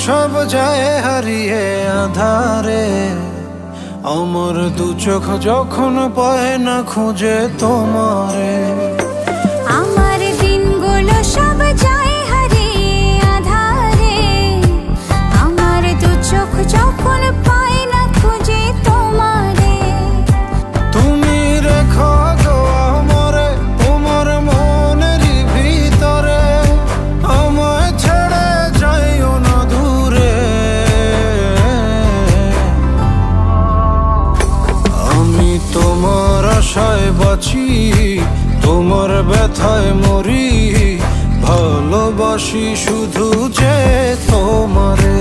সব যায় হারিয়ে আধারে, আমার দু চোখ যখন পায় না খুঁজে তোমারে। আমার দিনগুলো সব যায় হারিয়ে আধারে, আমার দু চোখ যখন পায় না খুঁজে তোমারে। তুমি রেখো গো আমরে তোমার মনের ভিতরে, আমায় ছেড়ে যাইও না দূরে। আমি তোমার আশায় বাঁচি, তোমার ব্যথায় মরি, ভালোবাসি শুধু যে তোমারে।